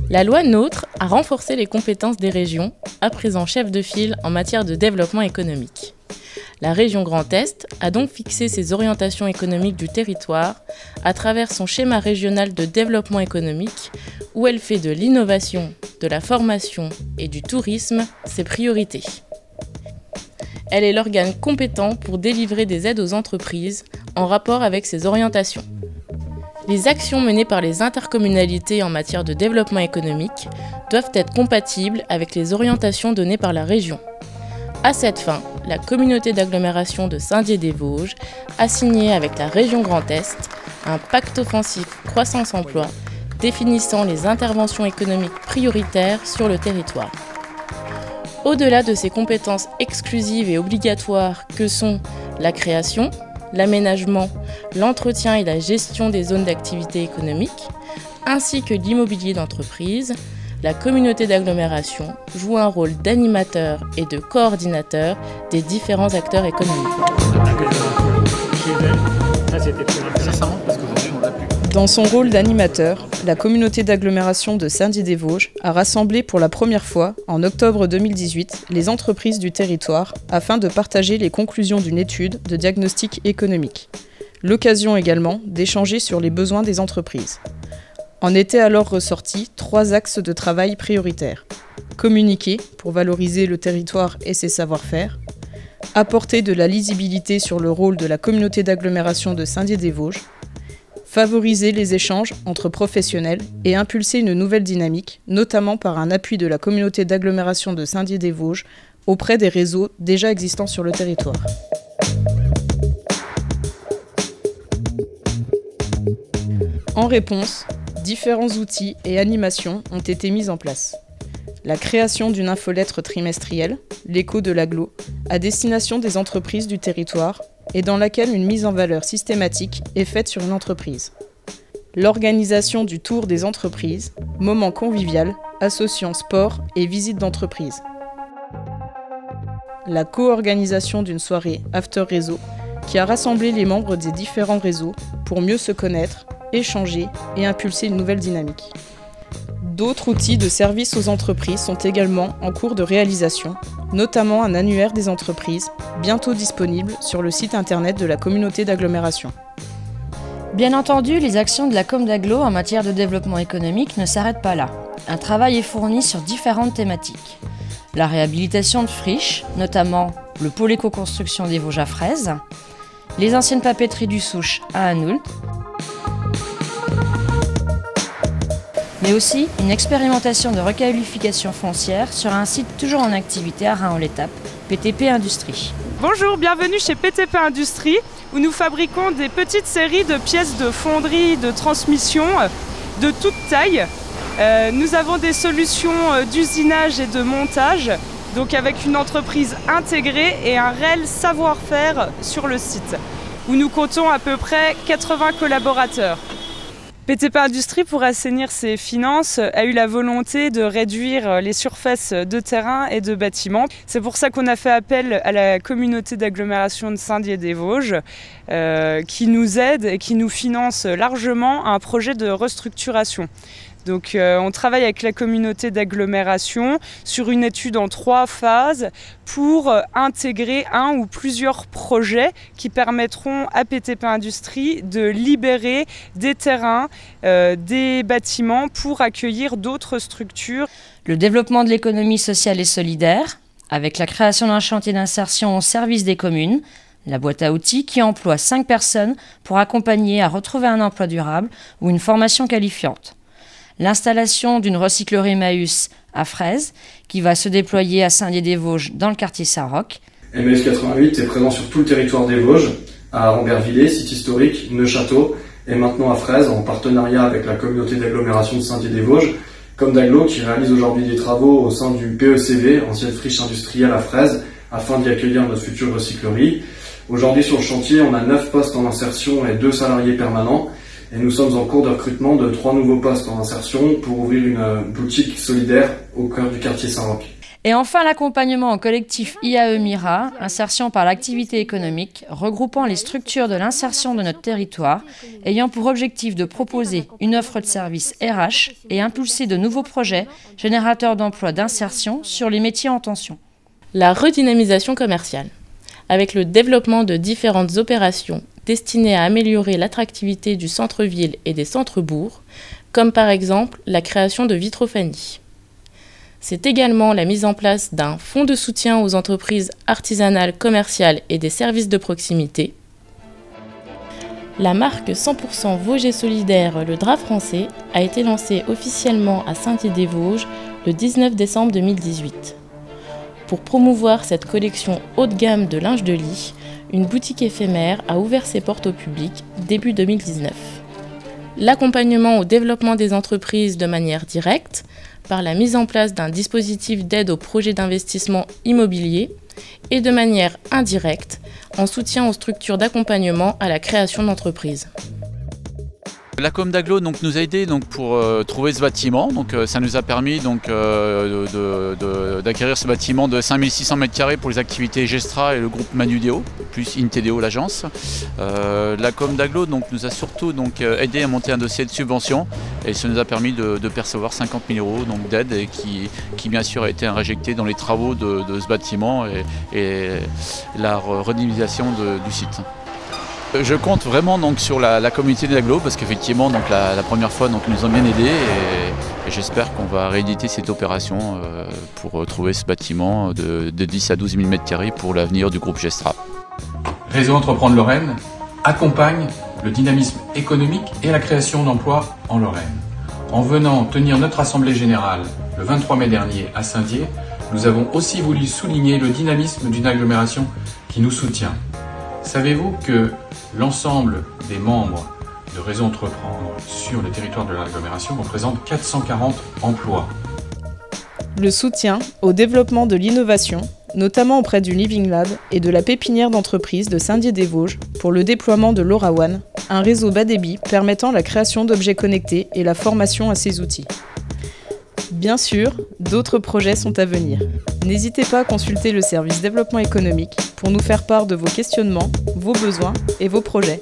La loi NOTRe a renforcé les compétences des régions, à présent chefs de file en matière de développement économique. La région Grand Est a donc fixé ses orientations économiques du territoire à travers son schéma régional de développement économique, où elle fait de l'innovation, de la formation et du tourisme ses priorités. Elle est l'organe compétent pour délivrer des aides aux entreprises en rapport avec ces orientations. Les actions menées par les intercommunalités en matière de développement économique doivent être compatibles avec les orientations données par la région. À cette fin, la communauté d'agglomération de Saint-Dié-des-Vosges a signé avec la région Grand Est un pacte offensif croissance-emploi définissant les interventions économiques prioritaires sur le territoire. Au-delà de ces compétences exclusives et obligatoires que sont la création, l'aménagement, l'entretien et la gestion des zones d'activité économique, ainsi que l'immobilier d'entreprise, la communauté d'agglomération joue un rôle d'animateur et de coordinateur des différents acteurs économiques. Dans son rôle d'animateur, la communauté d'agglomération de Saint-Dié-des-Vosges a rassemblé pour la première fois, en octobre 2018, les entreprises du territoire afin de partager les conclusions d'une étude de diagnostic économique. L'occasion également d'échanger sur les besoins des entreprises. En étaient alors ressortis 3 axes de travail prioritaires. Communiquer pour valoriser le territoire et ses savoir-faire. Apporter de la lisibilité sur le rôle de la communauté d'agglomération de Saint-Dié-des-Vosges. Favoriser les échanges entre professionnels et impulser une nouvelle dynamique, notamment par un appui de la communauté d'agglomération de Saint-Dié-des-Vosges auprès des réseaux déjà existants sur le territoire. En réponse, différents outils et animations ont été mis en place. La création d'une infolettre trimestrielle, l'écho de l'agglo, à destination des entreprises du territoire et dans laquelle une mise en valeur systématique est faite sur une entreprise. L'organisation du tour des entreprises, moment convivial associant sport et visite d'entreprise. La co-organisation d'une soirée after réseau qui a rassemblé les membres des différents réseaux pour mieux se connaître, échanger et impulser une nouvelle dynamique. D'autres outils de service aux entreprises sont également en cours de réalisation, notamment un annuaire des entreprises, bientôt disponible sur le site internet de la communauté d'agglomération. Bien entendu, les actions de la Com d'Agglo en matière de développement économique ne s'arrêtent pas là. Un travail est fourni sur différentes thématiques. La réhabilitation de friches, notamment le pôle éco-construction des Vosges à Fraise, les anciennes papeteries du Souche à Anoult, mais aussi une expérimentation de requalification foncière sur un site toujours en activité à Reims-en-l'Étape, PTP Industrie. Bonjour, bienvenue chez PTP Industrie, où nous fabriquons des petites séries de pièces de fonderie, de transmission, de toute taille. Nous avons des solutions d'usinage et de montage, donc avec une entreprise intégrée et un réel savoir-faire sur le site, où nous comptons à peu près 80 collaborateurs. PTP Industrie, pour assainir ses finances, a eu la volonté de réduire les surfaces de terrain et de bâtiments. C'est pour ça qu'on a fait appel à la communauté d'agglomération de Saint-Dié-des-Vosges qui nous aide et qui nous finance largement un projet de restructuration. Donc on travaille avec la communauté d'agglomération sur une étude en 3 phases pour intégrer un ou plusieurs projets qui permettront à PTP Industrie de libérer des terrains, des bâtiments pour accueillir d'autres structures. Le développement de l'économie sociale et solidaire, avec la création d'un chantier d'insertion au service des communes, la boîte à outils qui emploie 5 personnes pour accompagner à retrouver un emploi durable ou une formation qualifiante. L'installation d'une recyclerie Emmaüs à Fraise, qui va se déployer à Saint-Dié-des-Vosges dans le quartier Saint-Roch. Emmaüs 88 est présent sur tout le territoire des Vosges, à Rambervillers, site historique, Neufchâteau, et maintenant à Fraise, en partenariat avec la communauté d'agglomération de Saint-Dié-des-Vosges, comme d'Agglo qui réalise aujourd'hui des travaux au sein du PECV, ancienne friche industrielle à Fraise, afin d'y accueillir notre future recyclerie. Aujourd'hui sur le chantier, on a 9 postes en insertion et 2 salariés permanents. Et nous sommes en cours de recrutement de 3 nouveaux postes en insertion pour ouvrir une boutique solidaire au cœur du quartier Saint-Roch. Et enfin, l'accompagnement au collectif IAE Mira, insertion par l'activité économique, regroupant les structures de l'insertion de notre territoire, ayant pour objectif de proposer une offre de services RH et impulser de nouveaux projets générateurs d'emplois d'insertion sur les métiers en tension. La redynamisation commerciale. Avec le développement de différentes opérations destinées à améliorer l'attractivité du centre-ville et des centres-bourgs, comme par exemple la création de Vitrofanie. C'est également la mise en place d'un fonds de soutien aux entreprises artisanales, commerciales et des services de proximité. La marque 100% Vosges solidaire, le drap français, a été lancée officiellement à Saint-Dié-des-Vosges le 19 décembre 2018. Pour promouvoir cette collection haut de gamme de linge de lit, une boutique éphémère a ouvert ses portes au public début 2019. L'accompagnement au développement des entreprises de manière directe, par la mise en place d'un dispositif d'aide aux projets d'investissement immobilier et de manière indirecte, en soutien aux structures d'accompagnement à la création d'entreprises. La com d'Aglo nous a aidé pour trouver ce bâtiment. Ça nous a permis d'acquérir ce bâtiment de 5600 m² pour les activités Gestra et le groupe Manudéo, plus Intedeo l'agence. La com d'Aglo nous a surtout aidé à monter un dossier de subvention et ça nous a permis de percevoir 50 000 € d'aide et qui bien sûr a été injecté dans les travaux de ce bâtiment et la redynamisation du site. Je compte vraiment sur la communauté d'Aglo parce qu'effectivement la première fois ils nous ont bien aidés et j'espère qu'on va rééditer cette opération pour trouver ce bâtiment de 10 à 12 000 m² pour l'avenir du groupe Gestra. Réseau Entreprendre Lorraine accompagne le dynamisme économique et la création d'emplois en Lorraine. En venant tenir notre assemblée générale le 23 mai dernier à Saint-Dié, nous avons aussi voulu souligner le dynamisme d'une agglomération qui nous soutient. Savez-vous que l'ensemble des membres de Réseau Entreprendre sur le territoire de l'agglomération représente 440 emplois? Le soutien au développement de l'innovation, notamment auprès du Living Lab et de la pépinière d'entreprise de Saint-Dié-des-Vosges pour le déploiement de LoRaWAN, un réseau bas débit permettant la création d'objets connectés et la formation à ces outils. Bien sûr, d'autres projets sont à venir. N'hésitez pas à consulter le service développement économique pour nous faire part de vos questionnements, vos besoins et vos projets.